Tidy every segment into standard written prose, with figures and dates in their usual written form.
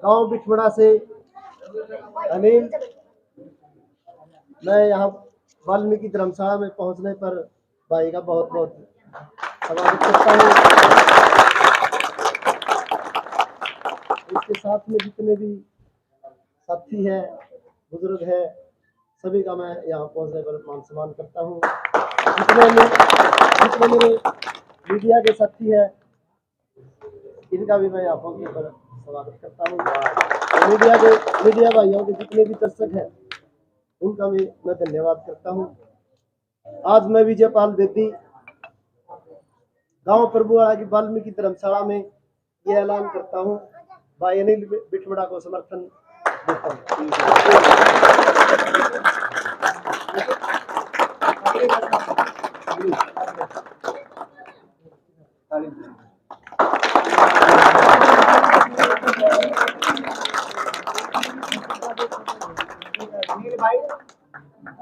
गांव बिठमड़ा से अनिल। मैं यहाँ वाल्मीकि धर्मशाला में पहुंचने पर भाई का बहुत बहुत स्वागत करता हूँ। इसके साथ में जितने भी साथी हैं, बुजुर्ग हैं, सभी का मैं यहाँ पहुंचने पर मान सम्मान करता हूँ। जितने मेरे मीडिया के साथी हैं, इनका भी मैं यहाँ पहुंचने पर स्वागत करता हूँ। मीडिया भाइयों के जितने भी दर्शक हैं, उनका भी मैं धन्यवाद करता हूँ। आज मैं विजयपाल बेदी गांव प्रभुवाड़ा की वाल्मीकि धर्मशाला में यह ऐलान करता हूँ, भाई अनिल बिठमड़ा को समर्थन देता हूँ। भाई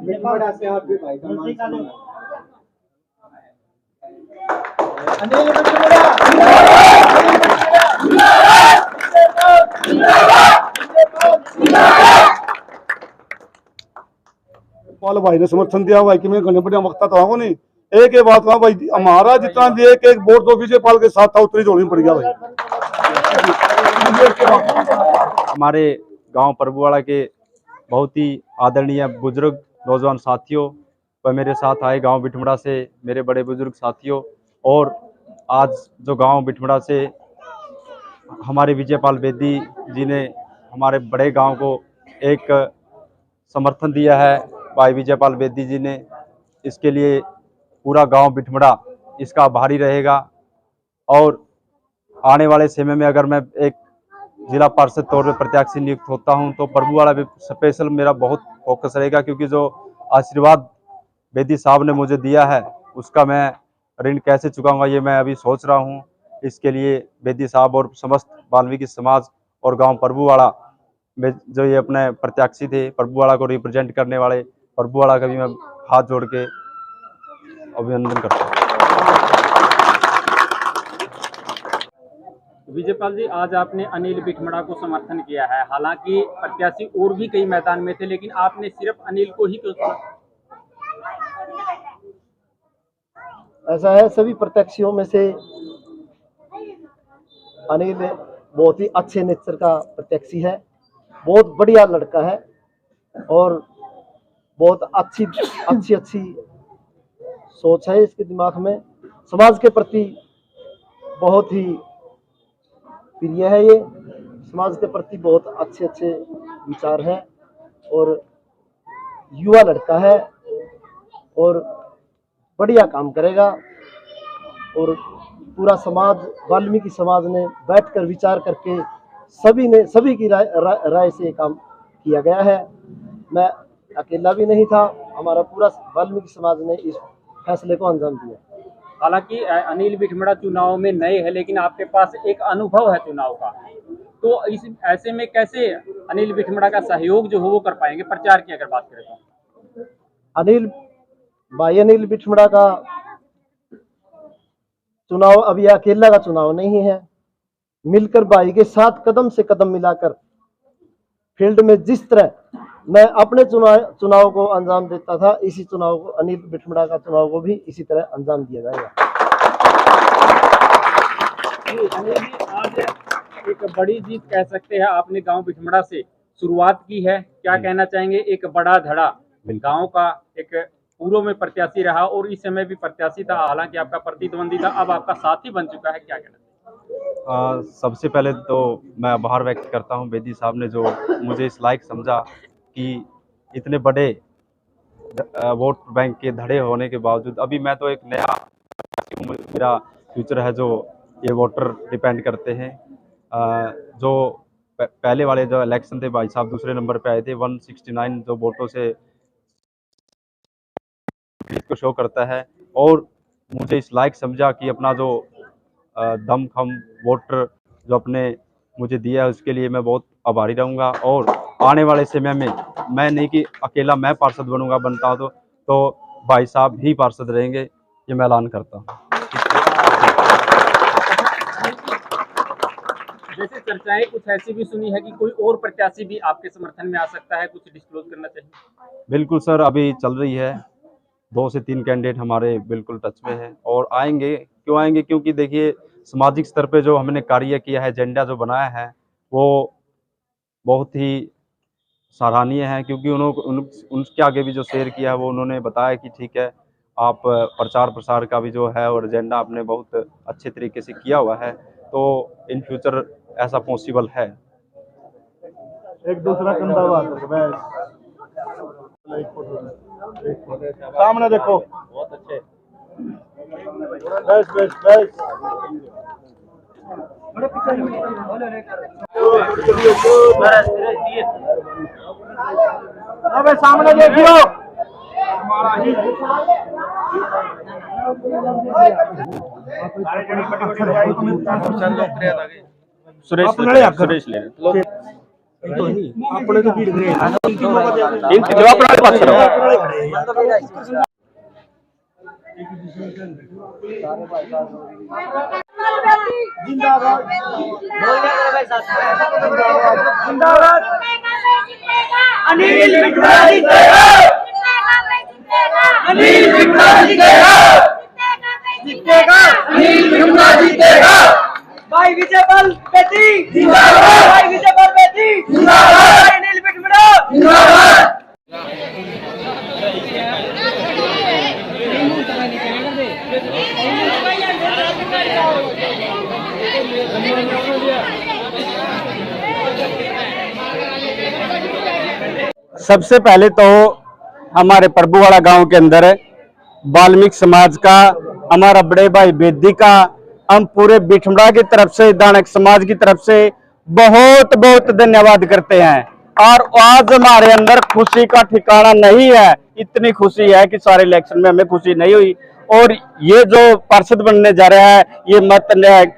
बिठमड़ा से आप भी भाई का अनिल बिठमड़ा पाल भाई ने समर्थन दिया भाई कि मैं घने बढ़िया वक्ता तो आऊंगा नहीं। एक ही बात कहा भाई, हमारा जितना दिए एक वोट तो विजय पाल के साथ था उतनी जोड़नी पड़ गया भाई। हमारे गांव प्रभुवाड़ा के बहुत ही आदरणीय बुजुर्ग नौजवान साथियों व मेरे साथ आए गांव बिठमड़ा से मेरे बड़े बुजुर्ग साथियों, और आज जो गांव बिठमड़ा से हमारे विजयपाल बेदी जी ने हमारे बड़े गांव को एक समर्थन दिया है, भाई विजयपाल बेदी जी ने, इसके लिए पूरा गांव बिठमड़ा इसका आभारी रहेगा। और आने वाले समय में अगर मैं एक जिला पार्षद तौर पर प्रत्याशी नियुक्त होता हूं तो प्रभुवाड़ा भी स्पेशल मेरा बहुत फोकस रहेगा, क्योंकि जो आशीर्वाद बेदी साहब ने मुझे दिया है उसका मैं ऋण कैसे चुकाऊंगा ये मैं अभी सोच रहा हूं। इसके लिए बेदी साहब और समस्त वाल्मीकि समाज और गांव प्रभुवाड़ा में जो ये अपने प्रत्याशी थे, प्रभुवाड़ा को रिप्रेजेंट करने वाले, प्रभुवाड़ा का भी मैं हाथ जोड़ के अभिनंदन करता हूँ। विजयपाल जी, आज आपने अनिल बिठमड़ा को समर्थन किया है, हालांकि प्रत्याशी और भी कई मैदान में थे, लेकिन आपने सिर्फ अनिल को ही क्यों? ऐसा है, सभी प्रत्याशियों में से अनिल बहुत ही अच्छे नेचर का प्रत्याशी है, बहुत बढ़िया लड़का है और बहुत अच्छी सोच है इसके दिमाग में। समाज के प्रति बहुत ही प्रिय है, ये समाज के प्रति बहुत अच्छे विचार हैं और युवा लड़का है और बढ़िया काम करेगा। और पूरा समाज, वाल्मीकि समाज ने बैठकर विचार करके सभी की राय से काम किया गया है। मैं अकेला भी नहीं था, हमारा पूरा वाल्मीकि समाज ने इस फैसले को अंजाम दिया। हालांकि अनिल बिठमड़ा चुनाव में नए हैं, लेकिन आपके पास एक अनुभव है चुनाव का, तो इस ऐसे में कैसे अनिल बिठमड़ा का सहयोग जो हो वो कर पाएंगे प्रचार की अगर बात करें तो? अनिल बिठमड़ा का चुनाव अभी अकेला का चुनाव नहीं है, मिलकर भाई के साथ कदम से कदम मिलाकर फील्ड में जिस तरह मैं अपने चुनाव को अंजाम देता था, इसी चुनाव को अनिल बिठमड़ा का चुनाव को भी इसी तरह अंजाम दिया जाएगा। अनिल जी, आज एक बड़ी जीत कह सकते हैं, आपने गांव बिठमड़ा से शुरुआत की है, क्या कहना चाहेंगे? एक बड़ा धड़ा गांव का एक पूर्व में प्रत्याशी रहा और इस समय भी प्रत्याशी था, हालांकि आपका प्रतिद्वंदी था, अब आपका साथी बन चुका है, क्या कहना चाहिए? सबसे पहले तो मैं आभार व्यक्त करता हूं बेदी साहब ने जो मुझे इस लायक समझा कि इतने बड़े वोट बैंक के धड़े होने के बावजूद अभी मैं तो एक नया मेरा फ्यूचर है जो ये वोटर डिपेंड करते हैं। जो पहले वाले जो इलेक्शन थे भाई साहब दूसरे नंबर पे आए थे, 169 जो वोटों से को शो करता है, और मुझे इस लायक समझा कि अपना जो दमखम वोटर जो अपने मुझे दिया है उसके लिए मैं बहुत आभारी रहूँगा। और आने वाले समय में मैं नहीं कि अकेला मैं पार्षद बनता हूँ तो भाई साहब ही पार्षद रहेंगे, ये मैं ऐलान करता हूँ। जैसे चर्चाएं कुछ ऐसी भी सुनी है कि कोई और प्रत्याशी भी आपके समर्थन में आ सकता है, कुछ डिस्क्लोज करना चाहिए? बिल्कुल सर, अभी चल रही है, 2 से 3 कैंडिडेट हमारे बिल्कुल टच में है और आएंगे। क्यों आएंगे? क्योंकि देखिए सामाजिक स्तर पे जो हमने कार्य किया है, एजेंडा जो बनाया है, वो बहुत ही सराहनीय है। क्योंकि उनके आगे भी जो शेयर किया है वो उन्होंने बताया कि ठीक है, आप प्रचार प्रसार का भी जो है और एजेंडा आपने बहुत अच्छे तरीके से किया हुआ है, तो इन फ्यूचर ऐसा पॉसिबल है। एक दूसरा कंधा सामने देखो, बहुत अच्छे। बस बस बस अबे सामने देखियो। सुरेश सुरेश ले अपने तो भीड़ गए जिंदाबाद जिंदाबाद अनिल विक्रम जीतेगा, अनिल विक्रम जीतेगा, अनिल विक्रम जीतेगा। भाई विजय बल बेटी जिंदाबाद, भाई विजय बल बेटी जिंदाबाद, अनिल विक्रम जिंदाबाद। सबसे पहले तो हमारे प्रभुवाड़ा गांव के अंदर वाल्मीकि समाज का, हमारा बड़े भाई बेदी का, हम पूरे बिठमड़ा की तरफ से, दानक समाज की तरफ से बहुत बहुत धन्यवाद करते हैं। और आज हमारे अंदर खुशी का ठिकाना नहीं है। इतनी खुशी है कि सारे इलेक्शन में हमें खुशी नहीं हुई। और ये जो पार्षद बनने जा रहा है, ये मत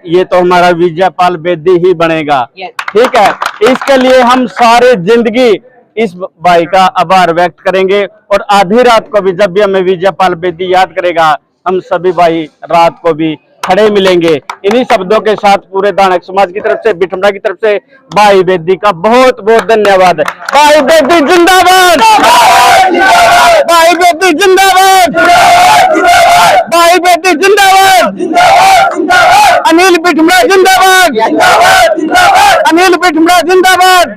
ये तो हमारा विजयपाल बेदी ही बनेगा, ठीक है। इसके लिए हम सारे जिंदगी इस भाई का आभार व्यक्त करेंगे। और आधी रात को भी जब भी हमें विजयपाल बेदी याद करेगा, हम सभी भाई रात को भी खड़े मिलेंगे। इन्हीं शब्दों के साथ पूरे दानक समाज की तरफ से, बिठमड़ा की तरफ से भाई बेदी का बहुत बहुत धन्यवाद। भाई बेदी जिंदाबाद, भाई बेदी जिंदाबाद, भाई बेदी जिंदाबाद, अनिल बिठमड़ा जिंदाबाद, अनिल बिठमड़ा जिंदाबाद।